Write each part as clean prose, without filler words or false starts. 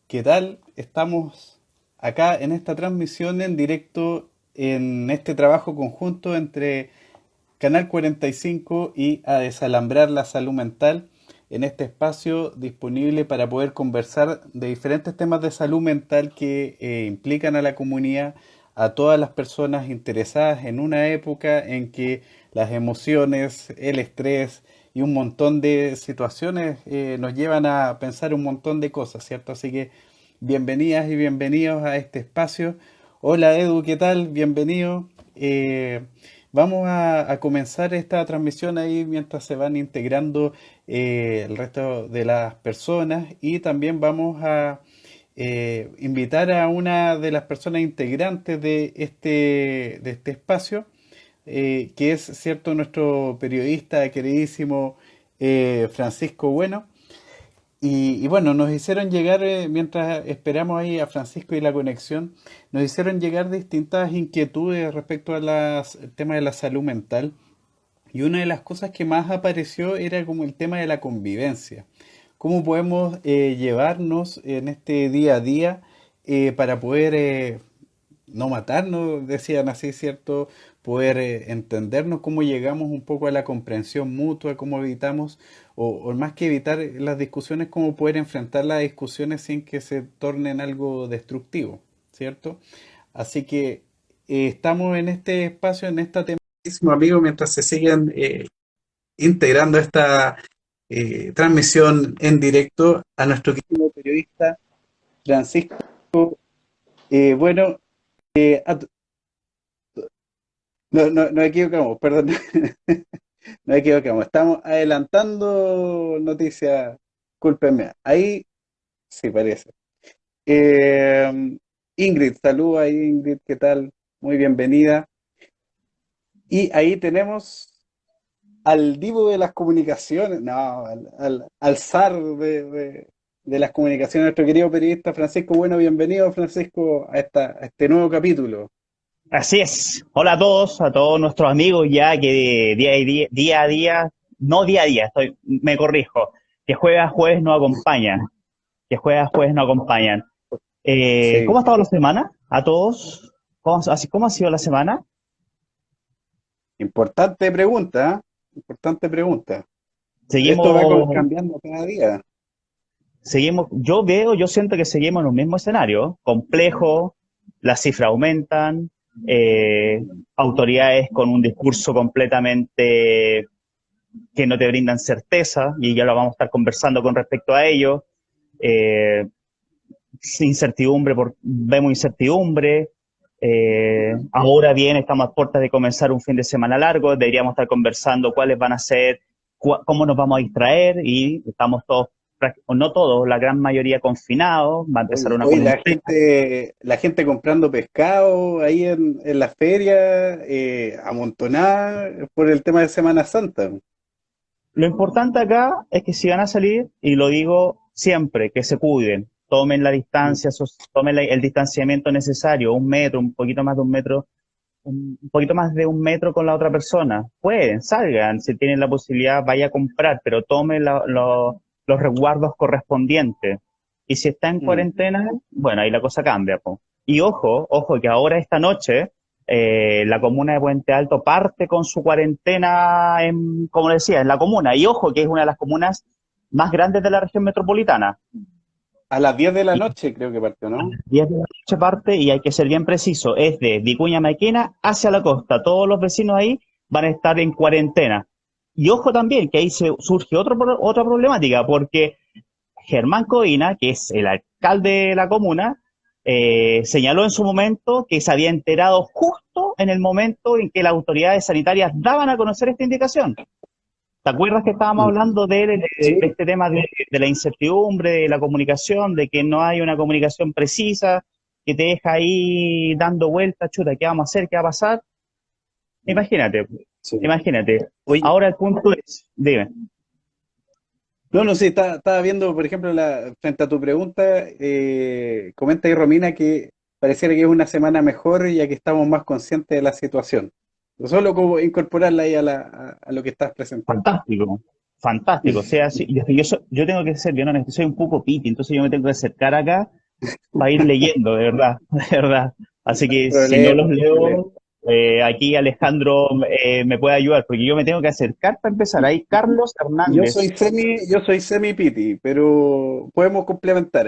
¿Qué tal? Estamos acá en esta transmisión en directo en este trabajo conjunto entre Canal 45 y A Desalambrar la Salud Mental, en este espacio disponible para poder conversar de diferentes temas de salud mental que implican a la comunidad, a todas las personas interesadas en una época en que las emociones, el estrés y un montón de situaciones nos llevan a pensar un montón de cosas, ¿cierto? Así que bienvenidas y bienvenidos a este espacio. Hola Edu, ¿qué tal? Bienvenido. Vamos a comenzar esta transmisión ahí mientras se van integrando el resto de las personas y también vamos a invitar a una de las personas integrantes de este espacio, que es, cierto, nuestro periodista queridísimo Francisco Bueno. Y bueno, nos hicieron llegar, mientras esperamos ahí a Francisco y la conexión, nos hicieron llegar distintas inquietudes respecto al tema de la salud mental. Y una de las cosas que más apareció era como el tema de la convivencia. ¿Cómo podemos llevarnos en este día a día para poder no matarnos, decían así, ¿cierto? Poder entendernos, cómo llegamos un poco a la comprensión mutua, cómo evitamos, o más que evitar las discusiones, cómo poder enfrentar las discusiones sin que se tornen algo destructivo, ¿cierto? Así que estamos en este espacio, en esta temática, amigo, mientras se siguen integrando esta transmisión en directo a nuestro querido periodista Francisco. Bueno, a no, no, nos equivocamos, perdón. Nos equivocamos. Estamos adelantando noticias. Cúlpenme. Ahí sí parece. Eh, Ingrid, saluda ahí, Ingrid, ¿qué tal? Muy bienvenida. Y ahí tenemos al divo de las comunicaciones, no, al zar de las comunicaciones, nuestro querido periodista Francisco. Bueno, bienvenido, Francisco, a este nuevo capítulo. Así es. Hola a todos nuestros amigos ya que día a día, no día a día, me corrijo, que jueves a jueves no acompañan, que jueves a jueves no acompañan. ¿Cómo Sí, ha estado la semana? A todos, ¿cómo ha sido la semana? importante pregunta, ¿eh? Importante pregunta. Esto va Seguimos, cambiando cada día. yo siento que seguimos en un mismo escenario, complejo, las cifras aumentan, autoridades con un discurso completamente que no te brindan certeza, y ya lo vamos a estar conversando con respecto a ello. Eh, Vemos incertidumbre. Ahora bien, estamos a puertas de comenzar un fin de semana largo, deberíamos estar conversando cuáles van a ser, cómo nos vamos a distraer, y estamos todos, no todos, la gran mayoría confinados, va a empezar Hoy, una hoy cuarentena. la gente comprando pescado ahí en la feria, amontonada por el tema de Semana Santa. Lo importante acá es que si van a salir, y lo digo siempre, que se cuiden, tomen la Mm. distancia, tomen el distanciamiento necesario, un metro, un poquito más de un metro, un poquito más de un metro con la otra persona. Pueden, salgan, si tienen la posibilidad, vaya a comprar, pero tomen los resguardos correspondientes. Y si está en Mm. cuarentena, bueno, ahí la cosa cambia, po. Y ojo, que ahora esta noche la comuna de Puente Alto parte con su cuarentena, como decía, en la comuna. Y ojo, que es una de las comunas más grandes de la región metropolitana. A las 10 de la Y noche creo que partió, a ¿no? las 10 de la noche parte, y hay que ser bien preciso, es de Vicuña Maquena hacia la costa. Todos los vecinos ahí van a estar en cuarentena. Y ojo también que ahí surge otra problemática, porque Germán Codina, que es el alcalde de la comuna, señaló en su momento que se había enterado justo en el momento en que las autoridades sanitarias daban a conocer esta indicación. ¿Te acuerdas que estábamos Mm. hablando de Sí. este tema de la incertidumbre, de la comunicación, de que no hay una comunicación precisa, que te deja ahí dando vueltas, chuta, ¿qué vamos a hacer? ¿Qué va a pasar? Imagínate, Sí. imagínate. Oye, Ahora el punto es, dime. no, no, sí, estaba viendo, por ejemplo, frente a tu pregunta, comenta ahí Romina que pareciera que es una semana mejor ya que estamos más conscientes de la situación. Solo como incorporarla ahí a lo que estás presentando. Fantástico, fantástico. O sea, yo tengo que ser bien honesto, soy un poco piti, entonces yo me tengo que acercar acá para ir leyendo, de verdad, de verdad. Así No hay que si no problema, los no hay problema. leo, aquí Alejandro me puede ayudar, porque yo me tengo que acercar para empezar. Ahí Carlos Hernández. Yo soy semi piti, pero podemos complementar.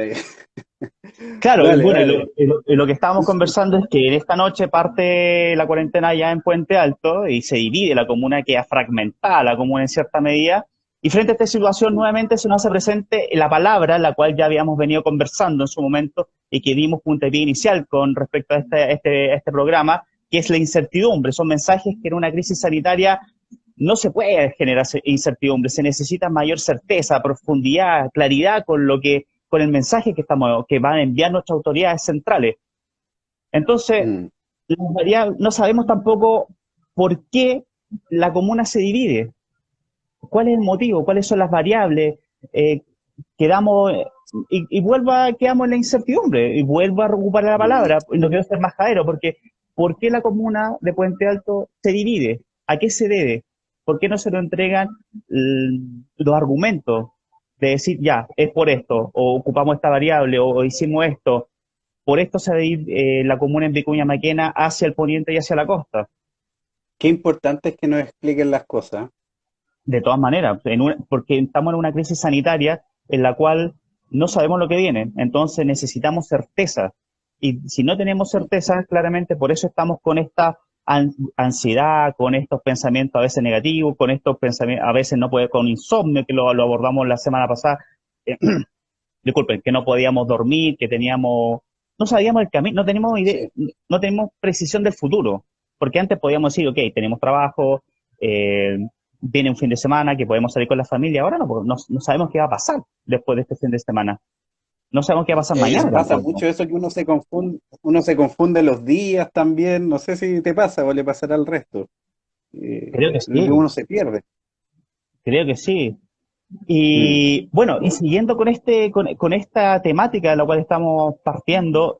Claro, y Dale, bueno, dale. y lo que estábamos conversando es que en esta noche parte la cuarentena ya en Puente Alto y se divide la comuna, queda fragmentada la comuna en cierta medida. Y frente a esta situación nuevamente se nos hace presente la palabra, la cual ya habíamos venido conversando en su momento y que dimos puntapié inicial con respecto a este programa, que es la incertidumbre. Son mensajes que en una crisis sanitaria no se puede generar incertidumbre, se necesita mayor certeza, profundidad, claridad con el mensaje que van a enviar nuestras autoridades centrales. Entonces, Mm. no sabemos tampoco por qué la comuna se divide, cuál es el motivo, cuáles son las variables, eh, quedamos, quedamos en la incertidumbre, y vuelvo a recuperar la Mm. palabra, y no quiero ser majadero, porque ¿por qué la comuna de Puente Alto se divide? ¿A qué se debe? ¿Por qué no se nos entregan los argumentos de decir, ya, es por esto, o ocupamos esta variable, o hicimos esto, por esto se divide la comuna en Vicuña Maquena hacia el poniente y hacia la costa? Qué importante es que nos expliquen las cosas. De todas maneras, porque estamos en una crisis sanitaria en la cual no sabemos lo que viene, entonces necesitamos certeza. Y si no tenemos certeza, claramente por eso estamos con esta ansiedad, con estos pensamientos a veces negativos, con estos pensamientos, a veces no puede, con insomnio, que lo abordamos la semana pasada, eh, disculpen, que no podíamos dormir, que teníamos, no sabíamos el camino, no teníamos idea, Sí. no teníamos precisión del futuro, porque antes podíamos decir, ok, tenemos trabajo, eh, viene un fin de semana, que podemos salir con la familia, ahora no, no sabemos qué va a pasar después de este fin de semana, no sabemos qué va a pasar mañana Pasa tampoco. mucho eso que uno se confunde los días también. No sé si te pasa o le pasará al resto. Creo que Lo que sí, uno se pierde. creo que sí. Mm. Y bueno, y siguiendo con esta temática de la cual estamos partiendo,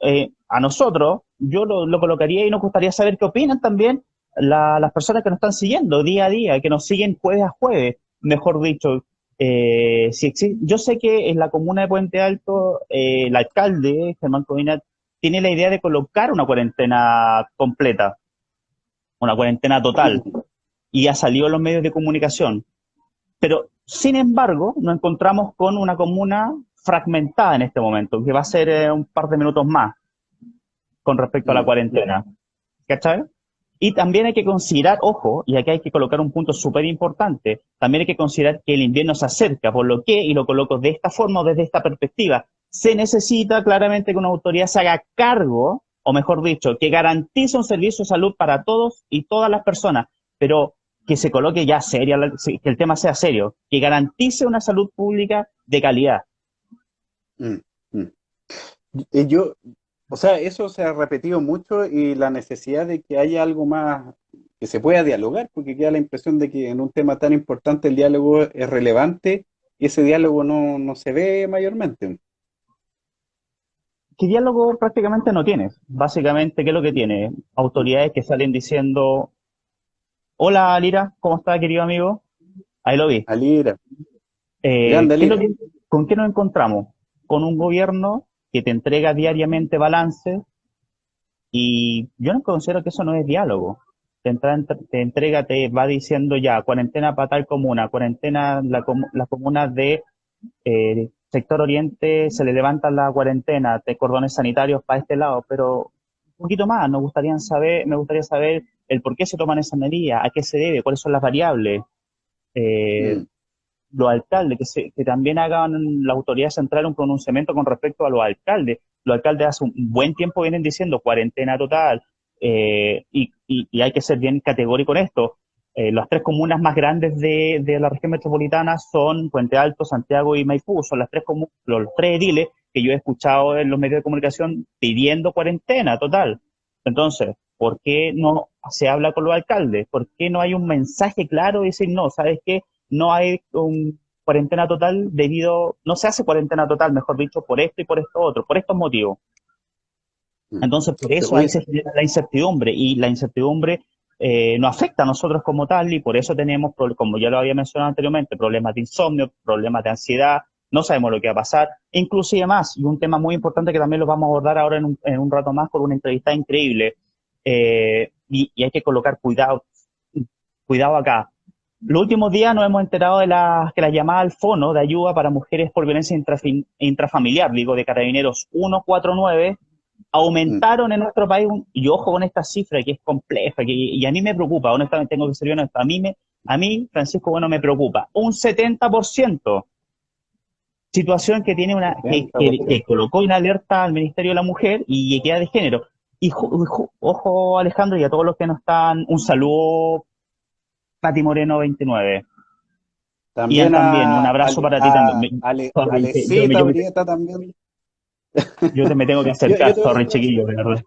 a nosotros, yo lo colocaría y nos gustaría saber qué opinan también las personas que nos están siguiendo día a día, que nos siguen jueves a jueves, mejor dicho. Yo sé que en la comuna de Puente Alto, el alcalde, Germán Covina, tiene la idea de colocar una cuarentena completa, una cuarentena total, Mm. y ha salido en los medios de comunicación. Pero, sin embargo, nos encontramos con una comuna fragmentada en este momento, que va a ser un par de minutos más con respecto a la Mm. cuarentena. ¿Cachai? Y también hay que considerar, ojo, y aquí hay que colocar un punto súper importante, también hay que considerar que el invierno se acerca, por lo que, y lo coloco de esta forma o desde esta perspectiva, se necesita claramente que una autoridad se haga cargo, o mejor dicho, que garantice un servicio de salud para todos y todas las personas, pero que se coloque ya seria, que el tema sea serio, que garantice una salud pública de calidad. Mm. Mm. Yo, o sea, eso se ha repetido mucho y la necesidad de que haya algo más que se pueda dialogar, porque queda la impresión de que en un tema tan importante el diálogo es relevante y ese diálogo no se ve mayormente. ¿Qué diálogo prácticamente no tienes? Básicamente, ¿qué es lo que tiene? Autoridades que salen diciendo: hola, Lira, ¿cómo está, querido amigo? Ahí lo vi. Alira, grande ¿Qué es lo Alira. con qué nos encontramos? Con un gobierno que te entrega diariamente balance y yo no considero que eso no es diálogo. Te entrega, te va diciendo ya, cuarentena para tal comuna, cuarentena, las comunas de sector oriente se le levanta la cuarentena, de cordones sanitarios para este lado, pero un poquito más, me gustaría saber el por qué se toman esas medidas, a qué se debe, cuáles son las variables. Eh, Mm. los alcaldes, que también hagan la autoridad central un pronunciamiento con respecto a los alcaldes. Los alcaldes hace un buen tiempo vienen diciendo cuarentena total, y hay que ser bien categórico en esto. Las tres comunas más grandes de la región metropolitana son Puente Alto, Santiago y Maipú. Son los tres ediles que yo he escuchado en los medios de comunicación pidiendo cuarentena total. Entonces, ¿por qué no se habla con los alcaldes? ¿Por qué no hay un mensaje claro y decir, no, ¿sabes qué? No hay cuarentena total no se hace cuarentena total, mejor dicho, por esto y por esto otro, por estos motivos. Mm. Entonces, por Te eso voy ahí a- se genera la incertidumbre, y la incertidumbre nos afecta a nosotros como tal y por eso tenemos, como ya lo había mencionado anteriormente, problemas de insomnio, problemas de ansiedad, no sabemos lo que va a pasar, inclusive más, y un tema muy importante que también lo vamos a abordar ahora en un rato más con una entrevista increíble, y hay que colocar cuidado, cuidado acá. Los últimos días nos hemos enterado de que la llamada al fono de ayuda para mujeres por violencia intrafamiliar, digo, de Carabineros 149, Mm, aumentaron en nuestro país, y ojo con esta cifra que es compleja, y a mí me preocupa, honestamente tengo que ser bien honesto, a mí, Francisco, bueno, me preocupa, un 70%, situación que tiene que 70%. colocó en alerta al Ministerio de la Mujer y Equidad de Género. Y ojo, Alejandro, y a todos los que no están, un saludo, Pati Moreno 29. Ian También también, un abrazo para ti también. Sorry, Alecita Urieta también. me tengo que Yo acercar, te voy a sorry, nombrar, chiquillo, de verdad.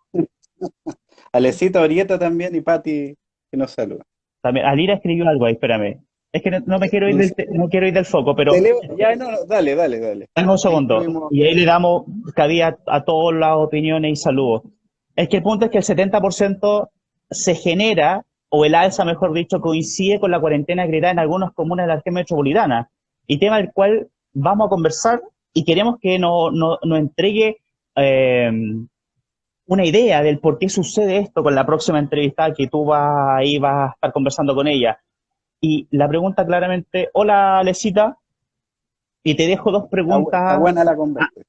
Alecita Urieta también y Pati que nos saluda. También, Alira escribió algo ahí, espérame. Es que no me quiero ir No sé, no quiero ir del foco, pero te leo, ya no, no, dale, dale, dale. dame un Ahí segundo. incluimos. Y ahí le damos cabida a todas las opiniones y saludos. Es que el punto es que el 70% se genera, o el alza, mejor dicho, coincide con la cuarentena creada en algunas comunas de la región metropolitana. Y tema del cual vamos a conversar y queremos que nos entregue eh, una idea del por qué sucede esto con la próxima entrevista que tú ahí vas a estar conversando con ella. Y la pregunta claramente, hola Lecita, y te dejo dos Está preguntas buena la conversación.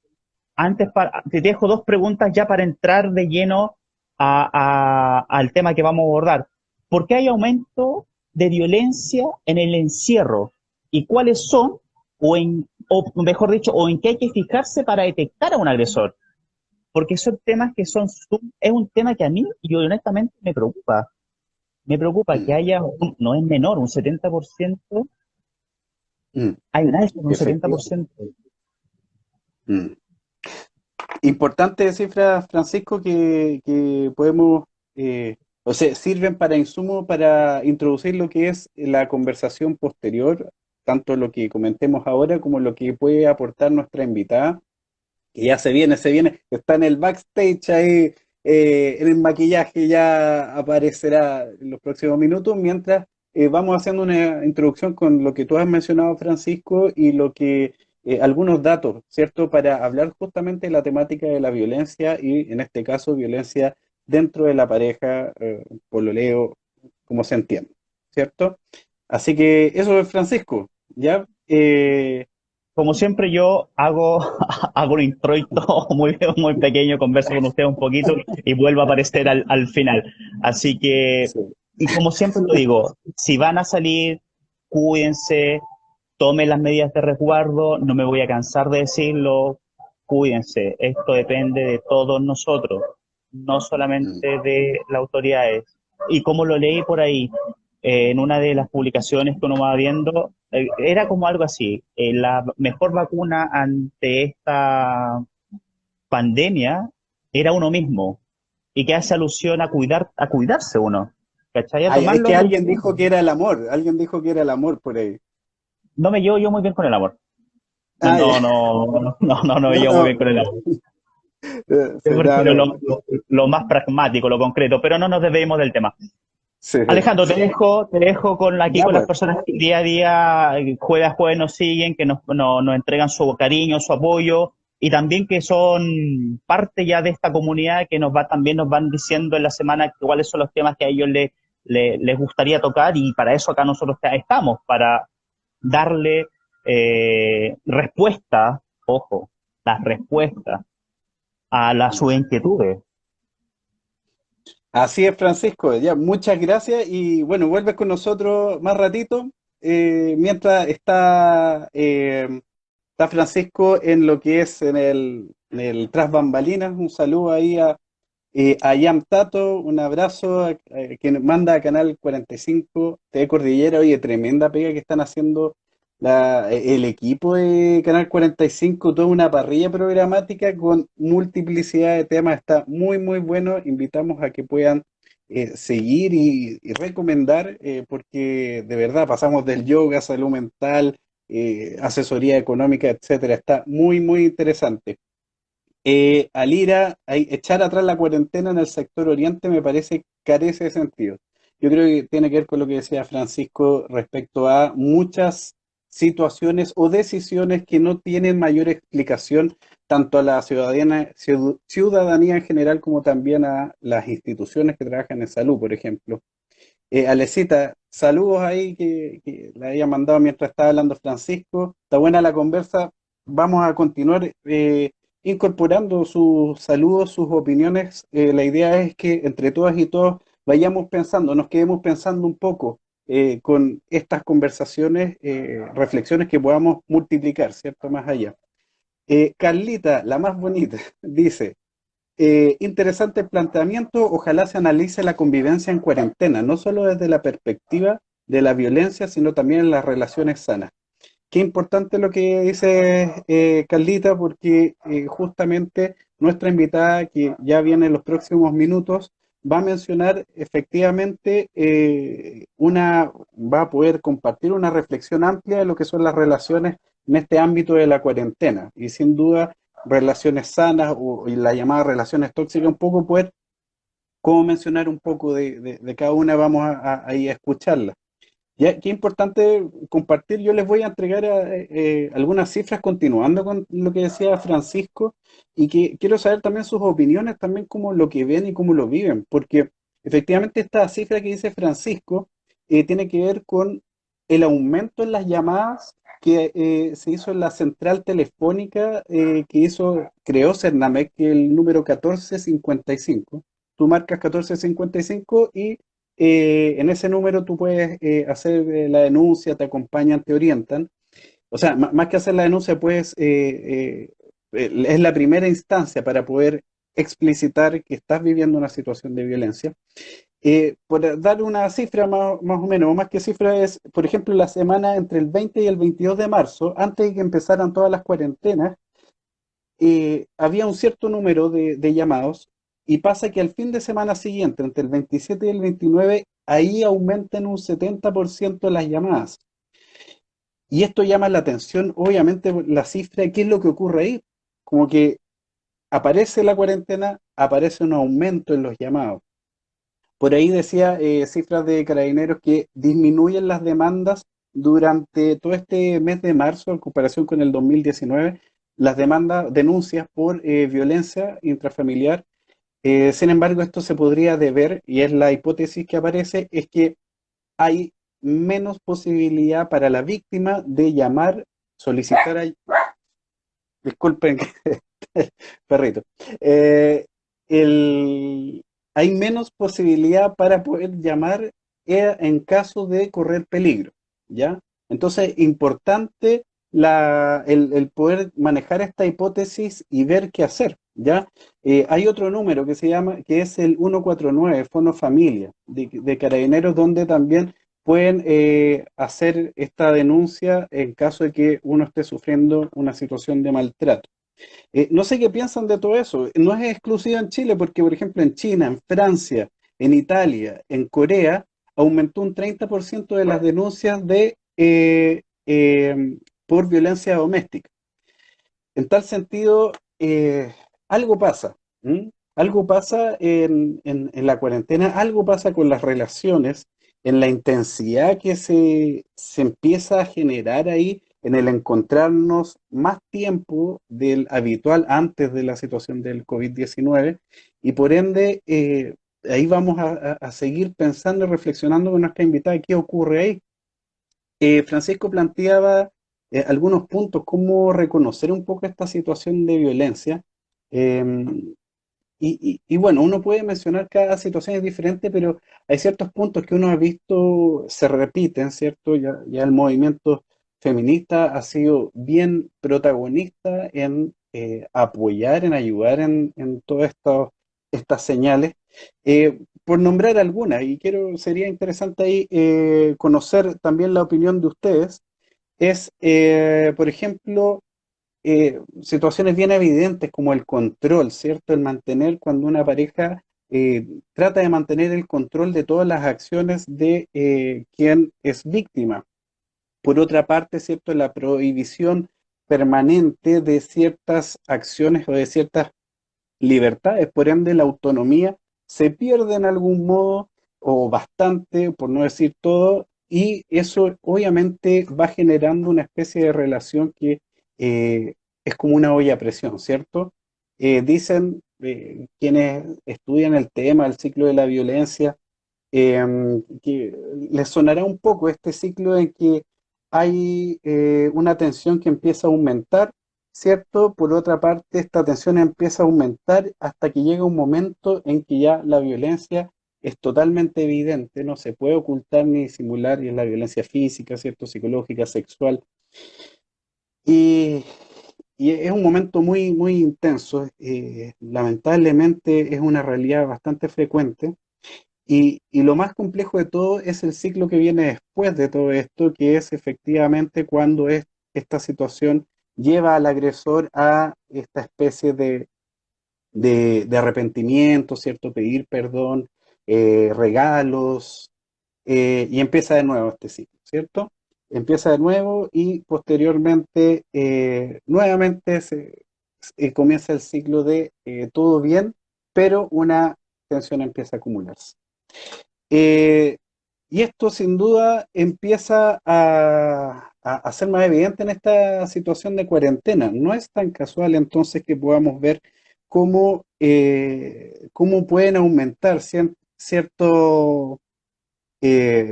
te dejo dos preguntas ya para entrar de lleno al tema que vamos a abordar. ¿Por qué hay aumento de violencia en el encierro? ¿Y cuáles son, o mejor dicho, o en qué hay que fijarse para detectar a un agresor? Porque son temas que es un tema que a mí, y honestamente, me preocupa. Me preocupa que Mm, haya, no es menor, un 70%, mm, hay un alza de un efectivamente. 70%. Mm. Importante cifra, Francisco, que podemos, o sea, sirven para insumo para introducir lo que es la conversación posterior, tanto lo que comentemos ahora como lo que puede aportar nuestra invitada, que ya se viene, está en el backstage ahí, en el maquillaje, ya aparecerá en los próximos minutos, mientras vamos haciendo una introducción con lo que tú has mencionado, Francisco, y lo que algunos datos, ¿cierto? Para hablar justamente de la temática de la violencia y, en este caso, violencia dentro de la pareja, pololeo, como se entiende, ¿cierto? Así que eso es Francisco, ¿ya? Como siempre yo hago un introito muy pequeño, converso con usted un poquito y vuelvo a aparecer al final. Así que, Sí. y como siempre lo digo, si van a salir, cuídense, tomen las medidas de resguardo, no me voy a cansar de decirlo, cuídense. Esto depende de todos nosotros, no Mm, solamente de las autoridades. Y como lo leí por ahí, en una de las publicaciones que uno va viendo, era como algo así, la mejor vacuna ante esta pandemia era uno mismo, y que hace alusión a cuidarse uno, ¿cachai? A Ay, es tomarlo que en alguien serio. dijo que era el amor, alguien dijo que era el amor por ahí. No me llevo yo muy bien con el amor. Ah, ya. No me No, llevo muy bien no, con el amor. sí, Yo no, prefiero no, lo más pragmático, lo concreto, pero no nos desviemos del tema. sí, Alejandro, sí. te dejo aquí Ya con las pues, personas que día a día, jueves a jueves nos siguen, que nos entregan su cariño, su apoyo y también que son parte ya de esta comunidad que también nos van diciendo en la semana cuáles son los temas que a ellos les gustaría tocar y para eso acá nosotros estamos, para darle respuesta, ojo, las respuestas a sus inquietudes. así es, Francisco. Ya, muchas gracias y bueno, vuelves con nosotros más ratito, mientras está Francisco en lo que es en el tras bambalinas. Un saludo ahí a Yam Tato, un abrazo a quien manda a Canal 45 TV Cordillera. Oye, tremenda pega que están haciendo el equipo de Canal 45, toda una parrilla programática con multiplicidad de temas. Está muy, muy bueno. Invitamos a que puedan seguir y recomendar, porque de verdad pasamos del yoga, salud mental, asesoría económica, etcétera. Está muy, muy interesante. Al echar atrás la cuarentena en el sector oriente me parece carece de sentido. yo creo que tiene que ver con lo que decía Francisco respecto a muchas situaciones o decisiones que no tienen mayor explicación tanto a la ciudadanía en general como también a las instituciones que trabajan en salud, por ejemplo. Alecita, saludos ahí que le había mandado mientras estaba hablando Francisco. Está buena la conversa. Vamos a continuar incorporando sus saludos, sus opiniones. La idea es que entre todas y todos vayamos pensando, nos quedemos pensando un poco con estas conversaciones, reflexiones que podamos multiplicar, ¿cierto? Más allá. Carlita, la más bonita, dice, interesante planteamiento. Ojalá se analice la convivencia en cuarentena, no solo desde la perspectiva de la violencia, sino también en las relaciones sanas. Qué importante lo que dice Carlita, porque justamente nuestra invitada, que ya viene en los próximos minutos, va a mencionar efectivamente va a poder compartir una reflexión amplia de lo que son las relaciones en este ámbito de la cuarentena. Y sin duda, relaciones sanas y la llamada relaciones tóxicas, un poco poder, como mencionar un poco de cada una, vamos a ir a escucharla. Ya, qué importante compartir. Yo les voy a entregar algunas cifras continuando con lo que decía Francisco y que quiero saber también sus opiniones, también cómo lo que ven y cómo lo viven, porque efectivamente esta cifra que dice Francisco tiene que ver con el aumento en las llamadas que se hizo en la central telefónica creó Cernamec, que es el número 1455. Tú marcas 1455 y en ese número tú puedes hacer la denuncia, te acompañan, te orientan. O sea, más que hacer la denuncia, pues es la primera instancia para poder explicitar que estás viviendo una situación de violencia. Por dar una cifra más o menos, o más que cifra es, por ejemplo, la semana entre el 20 y el 22 de marzo, antes de que empezaran todas las cuarentenas, había un cierto número de llamados y pasa que al fin de semana siguiente, entre el 27 y el 29, ahí aumentan un 70% las llamadas. Y esto llama la atención, obviamente, la cifra. ¿Qué es lo que ocurre ahí? Como que aparece la cuarentena, aparece un aumento en los llamados. Por ahí decía cifras de Carabineros que disminuyen las demandas durante todo este mes de marzo en comparación con el 2019, las denuncias por violencia intrafamiliar. Sin embargo, esto se podría deber, y es la hipótesis que aparece, es que hay menos posibilidad para la víctima de llamar, solicitar, disculpen, perrito. Eh, el, Hay menos posibilidad para poder llamar en caso de correr peligro, ¿ya? Entonces, importante el poder manejar esta hipótesis y ver qué hacer, ¿ya? Hay otro número que se llama, que es el 149, Fono Familia, de Carabineros, donde también pueden hacer esta denuncia en caso de que uno esté sufriendo una situación de maltrato. No sé qué piensan de todo eso. No es exclusiva en Chile porque, por ejemplo, en China, en Francia, en Italia, en Corea, aumentó un 30% de las denuncias por violencia doméstica. En tal sentido, algo pasa. ¿M? Algo pasa en la cuarentena, algo pasa con las relaciones, en la intensidad que se empieza a generar ahí, en el encontrarnos más tiempo del habitual antes de la situación del COVID-19 y por ende ahí vamos a seguir pensando y reflexionando con nuestra invitada qué ocurre ahí. Francisco planteaba algunos puntos, cómo reconocer un poco esta situación de violencia. Eh, y bueno, uno puede mencionar cada situación es diferente, pero hay ciertos puntos que uno ha visto se repiten, ¿cierto? Ya el movimiento feminista ha sido bien protagonista en apoyar, en ayudar en todas estas señales. Por nombrar algunas, sería interesante ahí conocer también la opinión de ustedes, por ejemplo, situaciones bien evidentes como el control, ¿cierto? El mantener cuando una pareja trata de mantener el control de todas las acciones de quien es víctima. Por otra parte, ¿cierto? La prohibición permanente de ciertas acciones o de ciertas libertades, por ende la autonomía se pierde en algún modo o bastante, por no decir todo, y eso obviamente va generando una especie de relación que es como una olla a presión, ¿cierto? Dicen quienes estudian el tema, el ciclo de la violencia, que les sonará un poco este ciclo en que hay una tensión que empieza a aumentar, ¿cierto? Por otra parte, esta tensión empieza a aumentar hasta que llega un momento en que ya la violencia es totalmente evidente, no se puede ocultar ni disimular, y es la violencia física, ¿cierto? Psicológica, sexual. Y, y es un momento muy, muy intenso. Lamentablemente es una realidad bastante frecuente. Y lo más complejo de todo es el ciclo que viene después de todo esto, que es efectivamente cuando esta situación lleva al agresor a esta especie de arrepentimiento, ¿cierto? Pedir perdón, regalos, y empieza de nuevo este ciclo, ¿cierto? Empieza de nuevo y posteriormente nuevamente comienza el ciclo de todo bien, pero una tensión empieza a acumularse. Eh, y esto sin duda empieza a ser más evidente en esta situación de cuarentena. No es tan casual entonces que podamos ver cómo pueden aumentar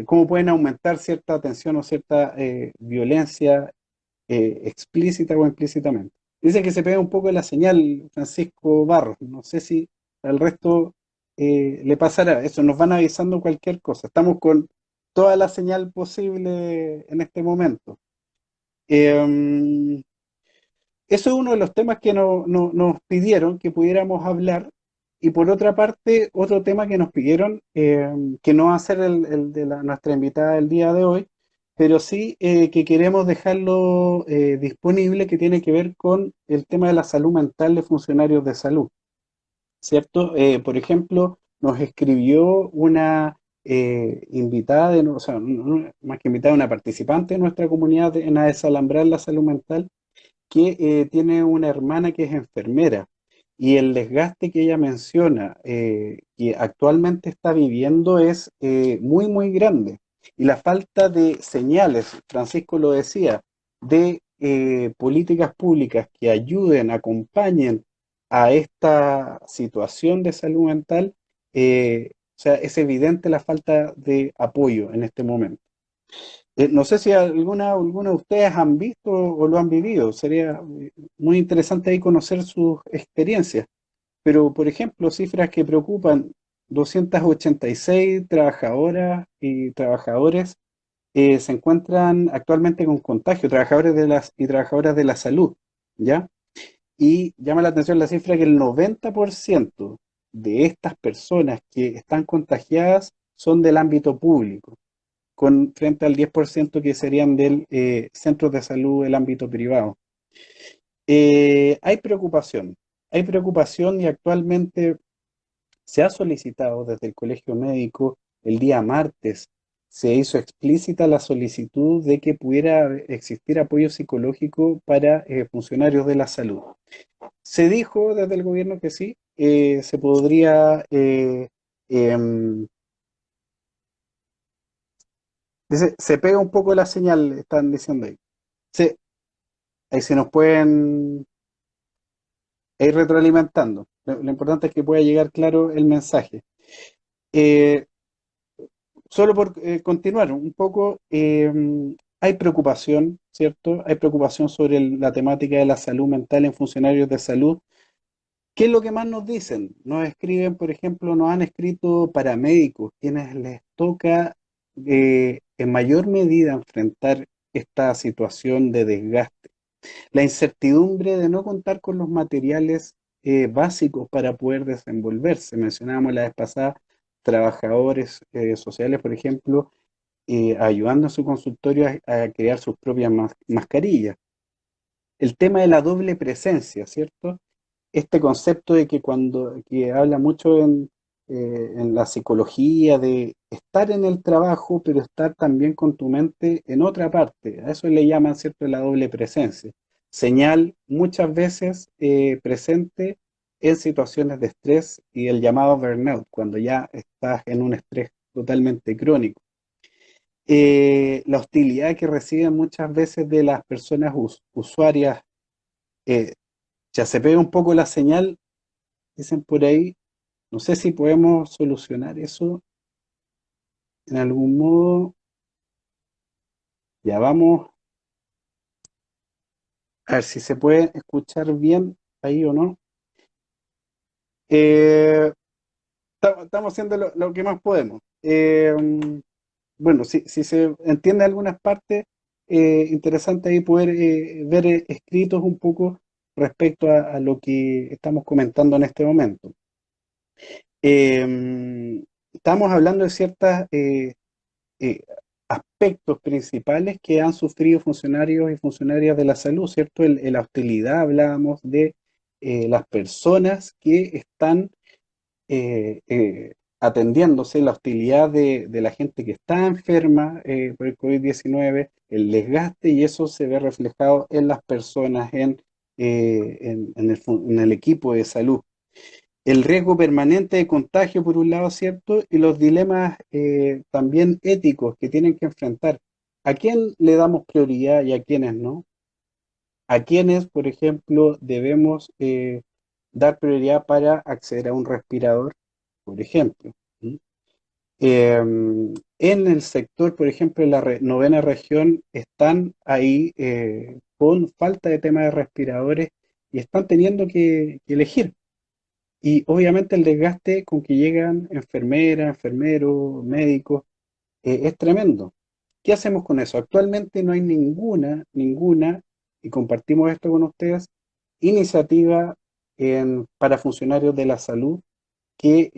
cómo pueden aumentar cierta tensión o cierta violencia explícita o implícitamente. Dice que se pega un poco de la señal Francisco Barros. No sé si al resto le pasará. Eso, nos van avisando cualquier cosa. Estamos con toda la señal posible en este momento. Eh, Eso es uno de los temas que nos pidieron que pudiéramos hablar. Y por otra parte, otro tema que nos pidieron, que no va a ser el de nuestra invitada del día de hoy, pero sí que queremos dejarlo disponible, que tiene que ver con el tema de la salud mental de funcionarios de salud, ¿cierto? Por ejemplo, nos escribió una invitada, o sea, más que invitada, una participante de nuestra comunidad en a desalambrar la salud mental, que tiene una hermana que es enfermera, y el desgaste que ella menciona que actualmente está viviendo es muy, muy grande. Y la falta de señales, Francisco lo decía, de políticas públicas que ayuden, acompañen a esta situación de salud mental, o sea, es evidente la falta de apoyo en este momento. No sé si alguna de ustedes han visto o lo han vivido. Sería muy interesante ahí conocer sus experiencias. Pero, por ejemplo, cifras que preocupan: 286 trabajadoras y trabajadores se encuentran actualmente con contagio, trabajadores y trabajadoras de la salud, ¿ya? Y llama la atención la cifra que el 90% de estas personas que están contagiadas son del ámbito público, frente al 10% que serían del centros de salud del ámbito privado. Hay hay preocupación, y actualmente se ha solicitado desde el Colegio Médico el día martes. Se hizo explícita la solicitud de que pudiera existir apoyo psicológico para funcionarios de la salud. Se dijo desde el gobierno que sí, se podría em, se pega un poco la señal, están diciendo ahí. Sí, ahí se nos pueden ir retroalimentando. Lo importante es que pueda llegar claro el mensaje. Eh, Solo por continuar un poco, hay preocupación, ¿cierto? Hay preocupación sobre la temática de la salud mental en funcionarios de salud. ¿Qué es lo que más nos dicen? Nos escriben, por ejemplo, nos han escrito paramédicos, quienes les toca en mayor medida enfrentar esta situación de desgaste. La incertidumbre de no contar con los materiales básicos para poder desenvolverse. Mencionábamos la vez pasada trabajadores sociales, por ejemplo, ayudando a su consultorio a crear sus propias mascarillas. El tema de la doble presencia, ¿cierto? Este concepto de que habla mucho en la psicología de estar en el trabajo, pero estar también con tu mente en otra parte. A eso le llaman, ¿cierto?, la doble presencia. Señal muchas veces presente en situaciones de estrés y el llamado burnout, cuando ya estás en un estrés totalmente crónico. La hostilidad que reciben muchas veces de las personas usuarias, eh, ya se pega un poco la señal, dicen por ahí, no sé si podemos solucionar eso en algún modo, ya vamos a ver si se puede escuchar bien ahí o no. Eh, Estamos haciendo lo que más podemos. Bueno, si se entiende algunas partes, interesante ahí poder ver escritos un poco respecto a lo que estamos comentando en este momento. Estamos hablando de ciertos aspectos principales que han sufrido funcionarios y funcionarias de la salud, ¿cierto? La hostilidad, hablábamos de las personas que están eh, eh, atendiéndose, la hostilidad de la gente que está enferma por el COVID-19, el desgaste, y eso se ve reflejado en las personas, en el equipo de salud. El riesgo permanente de contagio, por un lado, ¿cierto? Y los dilemas también éticos que tienen que enfrentar. ¿A quién le damos prioridad y a quiénes no? ¿A quiénes, por ejemplo, debemos dar prioridad para acceder a un respirador, por ejemplo? ¿Mm? En el sector, por ejemplo, en la novena región, están ahí con falta de tema de respiradores y están teniendo que elegir. Y obviamente el desgaste con que llegan enfermeras, enfermeros, médicos, es tremendo. ¿Qué hacemos con eso? Actualmente no hay ninguna, y compartimos esto con ustedes, iniciativa para funcionarios de la salud que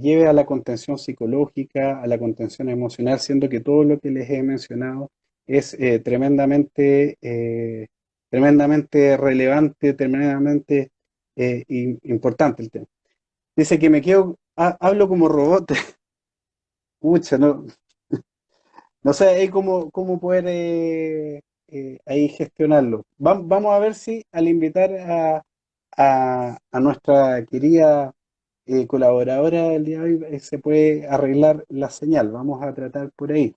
lleve a la contención psicológica, a la contención emocional, siendo que todo lo que les he mencionado es tremendamente relevante, tremendamente importante el tema. Dice que me quedo, hablo como robot. Pucha, no sé ahí cómo poder ahí gestionarlo. Vamos a ver si al invitar a nuestra querida colaboradora del día de hoy se puede arreglar la señal. Vamos a tratar por ahí.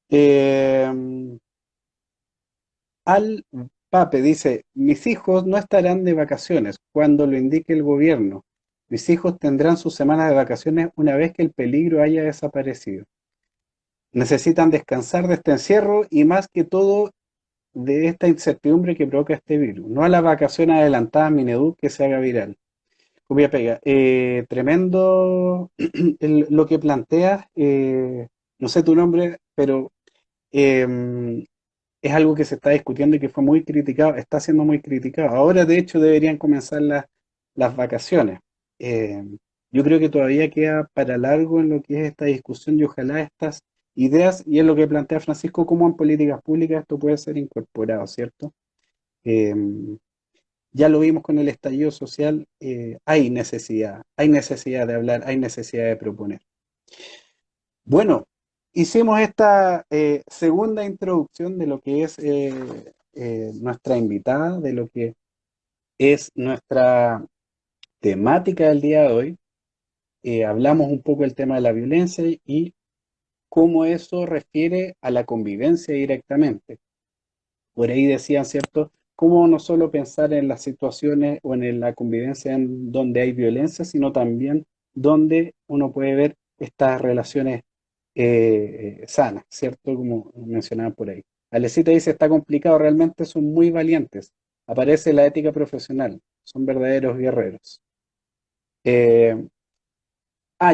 Eh, Al Pape dice, mis hijos no estarán de vacaciones cuando lo indique el gobierno. Mis hijos tendrán sus semanas de vacaciones una vez que el peligro haya desaparecido. Necesitan descansar de este encierro y más que todo de esta incertidumbre que provoca este virus. No a la vacación adelantada Mineduc que se haga viral. Copia pega. Tremendo lo que planteas. No sé tu nombre, pero eh, es algo que se está discutiendo y que fue muy criticado, está siendo muy criticado. Ahora, de hecho, deberían comenzar las vacaciones. Eh, yo creo que todavía queda para largo en lo que es esta discusión y ojalá estas ideas, y es lo que plantea Francisco, cómo en políticas públicas esto puede ser incorporado, ¿cierto? Eh, ya lo vimos con el estallido social, hay necesidad de hablar, hay necesidad de proponer. Bueno, hicimos esta segunda introducción de lo que es nuestra invitada, de lo que es nuestra temática del día de hoy. Hablamos un poco del tema de la violencia y cómo eso refiere a la convivencia directamente. Por ahí decían, ¿cierto? Cómo no solo pensar en las situaciones o en la convivencia en donde hay violencia, sino también donde uno puede ver estas relaciones sanas, ¿cierto? Como mencionaban por ahí. Alecita dice, está complicado, realmente son muy valientes. Aparece la ética profesional, son verdaderos guerreros. Eh,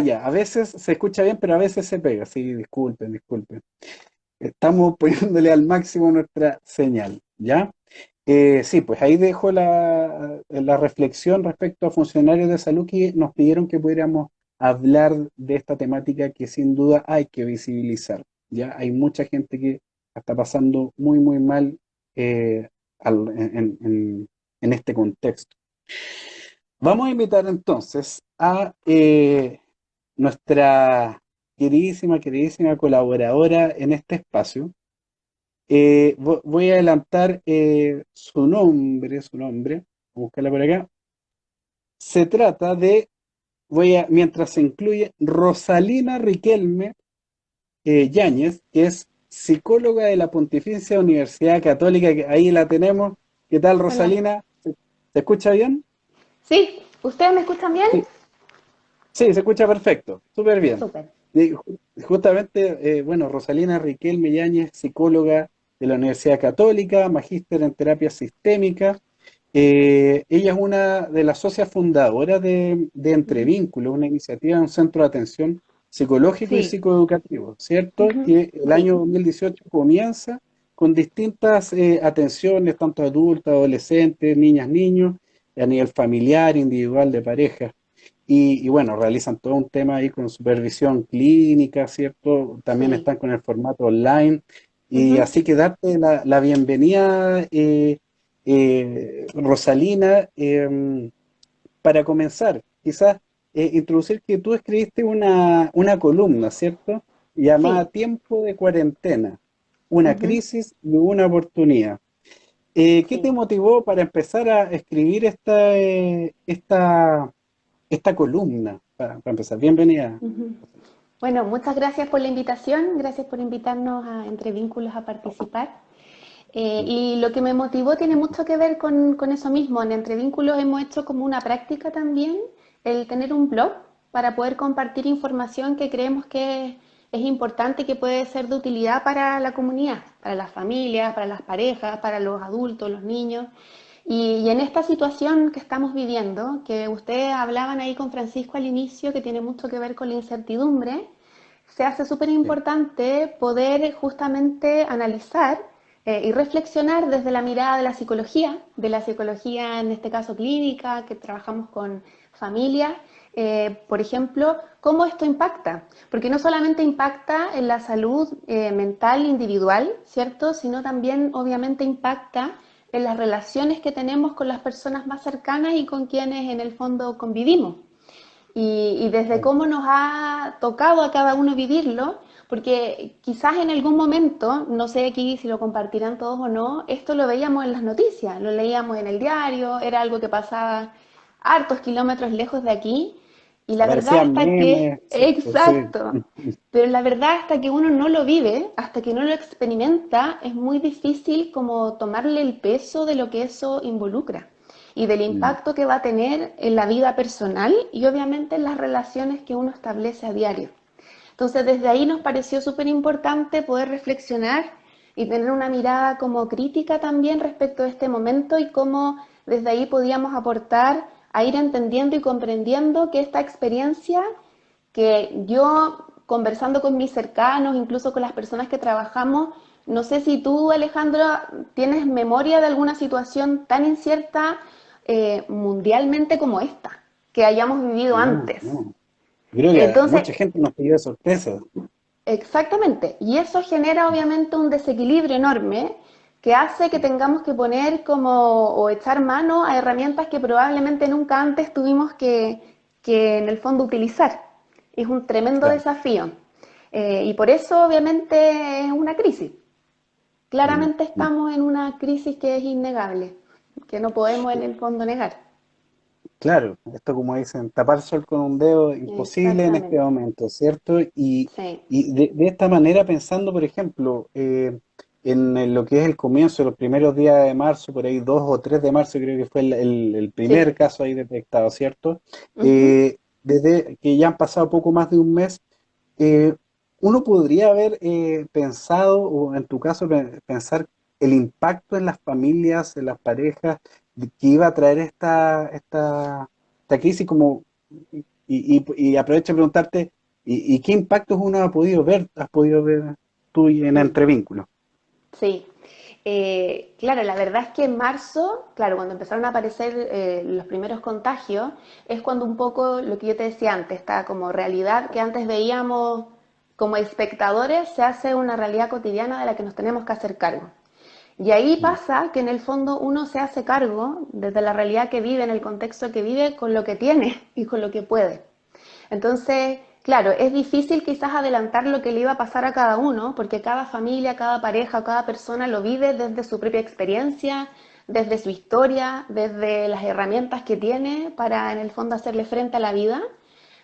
ya, a veces se escucha bien, pero a veces se pega. Sí, disculpen. Estamos poniéndole al máximo nuestra señal, ¿ya? Sí, pues ahí dejo la reflexión respecto a funcionarios de salud que nos pidieron que pudiéramos hablar de esta temática que sin duda hay que visibilizar, ¿ya? Hay mucha gente que está pasando muy mal eh, en este contexto. Vamos a invitar entonces a nuestra queridísima colaboradora en este espacio. Voy a adelantar su nombre, voy a buscarla por acá. Se trata de mientras se incluye Rosalina Riquelme Yáñez, que es psicóloga de la Pontificia Universidad Católica, que ahí la tenemos. ¿Qué tal, Hola. Rosalina? ¿Se escucha bien? Sí, ¿ustedes me escuchan bien? Sí, sí, se escucha perfecto, súper bien. Súper. Justamente, bueno, Rosalina Riquelme Yáñez, psicóloga de la Universidad Católica, magíster en terapia sistémica. Ella es una de las socias fundadoras de Ujú. Entrevínculos, una iniciativa, un centro de atención psicológico y Sí, psicoeducativo, ¿cierto? ujú, Que el sí, año 2018 comienza con distintas atenciones, tanto adultos, adolescentes, niñas, niños, a nivel familiar, individual, de pareja. Y bueno, realizan todo un tema ahí con supervisión clínica, ¿cierto? También sí. están con el formato online. Y Ujú, así que darte la bienvenida, Rosalina, para comenzar, quizás introducir que tú escribiste una columna, ¿cierto? Llamada sí. Tiempo de Cuarentena, una Ujú, crisis y una oportunidad. ¿Qué te sí. motivó para empezar a escribir esta columna? Para empezar, bienvenida. Ujú. Bueno, muchas gracias por la invitación, gracias por invitarnos a Entre Vínculos a participar. Y lo que me motivó tiene mucho que ver con eso mismo. En Entre Vínculos hemos hecho como una práctica también el tener un blog para poder compartir información que creemos que es importante y que puede ser de utilidad para la comunidad, para las familias, para las parejas, para los adultos, los niños. Y en esta situación que estamos viviendo, que ustedes hablaban ahí con Francisco al inicio, que tiene mucho que ver con la incertidumbre, se hace súper Sí, importante poder justamente analizar y reflexionar desde la mirada de la psicología en este caso clínica, que trabajamos con familias, por ejemplo, cómo esto impacta, porque no solamente impacta en la salud mental individual, ¿cierto? Sino también obviamente impacta en las relaciones que tenemos con las personas más cercanas y con quienes en el fondo convivimos y desde claro. cómo nos ha tocado a cada uno vivirlo, porque quizás en algún momento, no sé aquí si lo compartirán todos o no, esto lo veíamos en las noticias, lo leíamos en el diario, era algo que pasaba hartos kilómetros lejos de aquí, y la verdad Aparecían hasta que, memes, ¿cierto? Sí. exacto, pero la verdad hasta que uno no lo vive, hasta que no lo experimenta, es muy difícil como tomarle el peso de lo que eso involucra y del Mm, impacto que va a tener en la vida personal y obviamente en las relaciones que uno establece a diario. Entonces, desde ahí nos pareció súper importante poder reflexionar y tener una mirada como crítica también respecto a este momento y cómo desde ahí podíamos aportar a ir entendiendo y comprendiendo que esta experiencia que yo conversando con mis cercanos, incluso con las personas que trabajamos, no sé si tú, Alejandro, tienes memoria de alguna situación tan incierta mundialmente como esta, que hayamos vivido no, antes. no. Creo que a Entonces, mucha gente nos pidió sorpresa. exactamente, y eso genera obviamente un desequilibrio enorme que hace que tengamos que poner como o echar mano a herramientas que probablemente nunca antes tuvimos que en el fondo utilizar. Es un tremendo Claro. desafío. Y por eso obviamente es una crisis. Mm, Claramente mm. estamos en una crisis que es innegable, que no podemos en el fondo negar. Claro, esto como dicen, tapar sol con un dedo, imposible en este Exactamente. momento, ¿cierto? Sí. Y de esta manera pensando, por ejemplo, lo que es el comienzo, los primeros días de marzo, por ahí 2 o 3 de marzo, creo que fue el primer Sí. caso ahí detectado, ¿cierto? Ujú. Desde que ya han pasado poco más de un mes, eh, uno podría haber pensado, o en tu caso, pensar el impacto en las familias, en las parejas, que iba a traer esta crisis como, y aprovecho de preguntarte, ¿y qué impactos uno has podido ver tú en Mm. Entrevínculos? Sí, claro, la verdad es que en marzo, claro, cuando empezaron a aparecer los primeros contagios, es cuando un poco lo que yo te decía antes, esta como realidad que antes veíamos como espectadores, se hace una realidad cotidiana de la que nos tenemos que hacer cargo. Y ahí Mm, pasa que en el fondo uno se hace cargo desde la realidad que vive, en el contexto que vive, con lo que tiene y con lo que puede. Entonces, claro, es difícil quizás adelantar lo que le iba a pasar a cada uno, porque cada familia, cada pareja o cada persona lo vive desde su propia experiencia, desde su historia, desde las herramientas que tiene para en el fondo hacerle frente a la vida.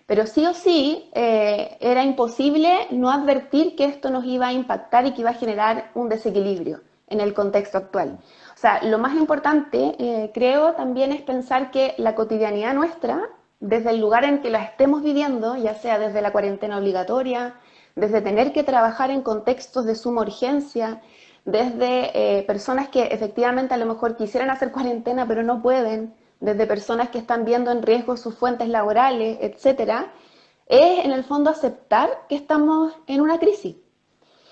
Pero sí o sí era imposible no advertir que esto nos iba a impactar y que iba a generar un desequilibrio en el contexto actual. O sea, lo más importante, creo, también es pensar que la cotidianidad nuestra, desde el lugar en que la estemos viviendo, ya sea desde la cuarentena obligatoria, desde tener que trabajar en contextos de suma urgencia, desde personas que efectivamente a lo mejor quisieran hacer cuarentena pero no pueden, desde personas que están viendo en riesgo sus fuentes laborales, etcétera, es en el fondo aceptar que estamos en una crisis